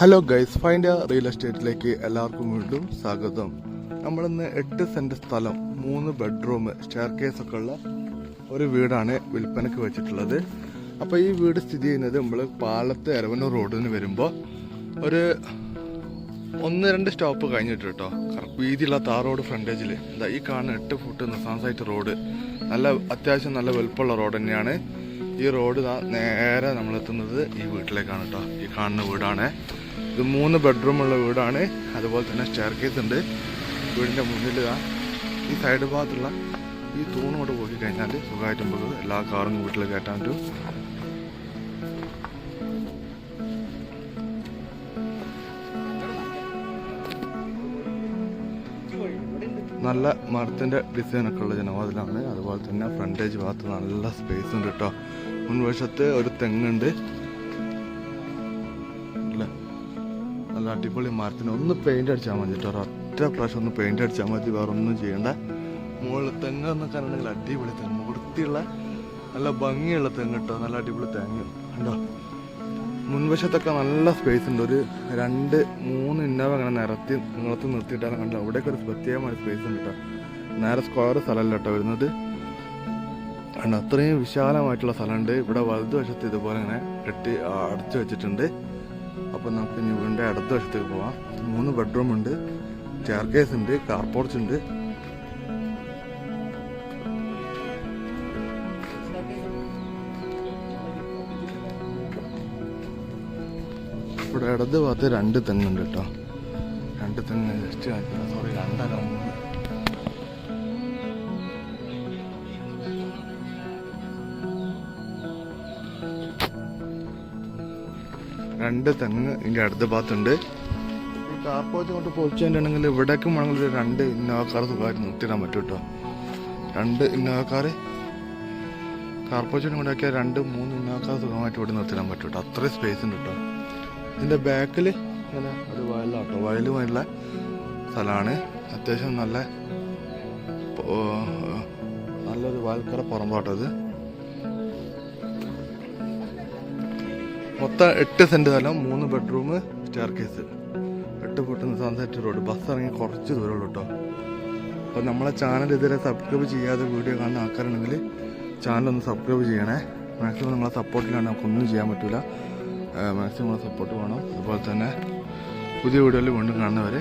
Hello guys, find real എസ്റ്റേറ്റിലേക്ക് എല്ലാവർക്കും വീണ്ടും സ്വാഗതം. നമ്മളിന്ന് 8 സെന്റ് സ്ഥലം 3 ബെഡ്റൂം സ്റ്റെയർ കേസ് ഒക്കെ ഉള്ള ഒരു വീടാണ് വിൽപ്പനക്ക് വെച്ചിട്ടുള്ളത്. അപ്പോൾ ഈ വീട് സ്ഥിതി ചെയ്യുന്നത് നമ്മൾ പാലത്ത് എരവന്നൂർ റോഡിന് വരുമ്പോൾ ഒരു 1-2 സ്റ്റോപ്പ് കഴിഞ്ഞിട്ട് കേട്ടോ. വീതിയുള്ള താർ റോഡ് ഫ്രണ്ടേജിൽ ഈ കാണുന്ന 8 ഫുട്ട് നിസാൻ സൈറ്റ് റോഡ്, അത്യാവശ്യം നല്ല വലുപ്പമുള്ള റോഡ് തന്നെയാണ്. ഈ റോഡ് നേരെ നമ്മളെത്തുന്നത് ഈ വീട്ടിലേക്കാണ് കേട്ടോ. ഈ കാണുന്ന വീടാണ് ഇത്. 3 ബെഡ്റൂമുള്ള വീടാണ്. അതുപോലെ തന്നെ സ്റ്റെയർ കേസ് ഉണ്ട് വീടിൻ്റെ മുന്നിൽ. ഈ സൈഡ് ഭാഗത്തുള്ള ഈ തൂണോട് പോയി കഴിഞ്ഞാൽ സുഖമായിട്ട് നമുക്ക് എല്ലാ കാറും വീട്ടിൽ കയറ്റാൻ പറ്റും. നല്ല മരത്തിൻ്റെ ഡിസൈനൊക്കെ ഉള്ള ജനവാതിലാണ്. അതുപോലെ തന്നെ ഫ്രണ്ടേജ് ഭാഗത്ത് നല്ല സ്പേസ് ഉണ്ട് കേട്ടോ. മുൻവശത്ത് ഒരു തെങ്ങുണ്ട്. അല്ലേ, നല്ല അടിപൊളി മരത്തിന് ഒന്ന് പെയിന്റ് അടിച്ചാൽ മതി കേട്ടോ. ഒറ്റ പ്രാവശ്യം ഒന്ന് പെയിന്റ് അടിച്ചാൽ മതി, വേറെ ഒന്നും ചെയ്യണ്ട. മുകളിൽ തെങ്ങ് എന്നൊക്കെ ആണെങ്കിൽ അടിപൊളി തെങ്ങ്, വൃത്തിയുള്ള നല്ല ഭംഗിയുള്ള തെങ്ങ് കേട്ടോ. നല്ല അടിപൊളി തെങ്ങ് കണ്ടോ. മുൻവശത്തൊക്കെ നല്ല സ്പേസ് ഉണ്ട്. ഒരു 2-3 ഇന്നോവ അങ്ങനെ നിങ്ങളത്ത് നിർത്തിയിട്ടാണ് കണ്ടോ. അവിടെയൊക്കെ ഒരു പ്രത്യേകമായ സ്പേസ് ഉണ്ട് കേട്ടോ. നേരെ സ്ക്വയർ സ്ഥലമല്ല കേട്ടോ വരുന്നത്. കണ്ടോ, അത്രയും വിശാലമായിട്ടുള്ള സ്ഥലമുണ്ട്. ഇവിടെ വലതുവശത്ത് ഇതുപോലെ ഇങ്ങനെ അടച്ചു വെച്ചിട്ടുണ്ട്. അപ്പം നമുക്ക് ഇനി വീടിൻ്റെ അടുത്ത വശത്തേക്ക് പോവാം. 3 ബെഡ്റൂം ഉണ്ട്, സ്റ്റെയർ കേസ് ഉണ്ട്, കാർ പോർച്ച് ഉണ്ട്. ഇവിടെ ഇടത് ഭാഗത്ത് 2 തെങ്ങുണ്ട് കേട്ടോ. 2 തെങ്ങ് ജസ്റ്റ് കാണിക്കില്ല, സോറി 2 തെങ്ങ് ഇതിൻ്റെ അടുത്ത ഭാഗത്തുണ്ട്. ഈ കാർ പോർച്ച് കൊണ്ട് പൊളിച്ചിട്ടുണ്ടെങ്കിൽ ഇവിടേക്കും വേണമെങ്കിൽ 2 ഇന്നോവ കാർ സുഖമായിട്ട് നിർത്തിയിടാൻ പറ്റും കേട്ടോ. 2 ഇന്നോവ കാർ കാർ പോർച്ചിനും കൂടെ ആക്കിയാൽ 2-3 ഇന്നോവ കാർ സുഖമായിട്ട് ഇവിടെ നിർത്തിയിടാൻ പറ്റും കേട്ടോ. അത്രയും സ്പേസ് ഉണ്ട് കേട്ടോ. ഇതിൻ്റെ ബാക്കിൽ ഇങ്ങനെ ഒരു വയലാട്ടോ, വയലുമായിട്ടുള്ള സ്ഥലമാണ്. അത്യാവശ്യം നല്ലൊരു വയൽക്കര പുറമ്പോട്ടോ. ഇത് മൊത്തം 8 സെന്റ് സ്ഥലം, 3 ബെഡ്റൂം, സ്റ്റെയർ കേസ്, 8 ഫുട്ട് നിസാൻ സൈറ്റ് റോഡ്. ബസ് ഇറങ്ങി കുറച്ച് ദൂരമുള്ളൂ കേട്ടോ. അപ്പോൾ നമ്മളെ ചാനൽ ഇതുവരെ സബ്സ്ക്രൈബ് ചെയ്യാതെ വീഡിയോ കാണുന്ന ആൾക്കാരുണ്ടെങ്കിൽ ചാനലൊന്ന് സബ്സ്ക്രൈബ് ചെയ്യണേ. മാക്സിമം നിങ്ങളെ സപ്പോർട്ടിലാണ് നമുക്കൊന്നും ചെയ്യാൻ പറ്റില്ല. മാക്സിമം സപ്പോർട്ട് വേണം. അതുപോലെ തന്നെ പുതിയ വീഡിയോയിൽ വീണ്ടും കാണുന്നവരെ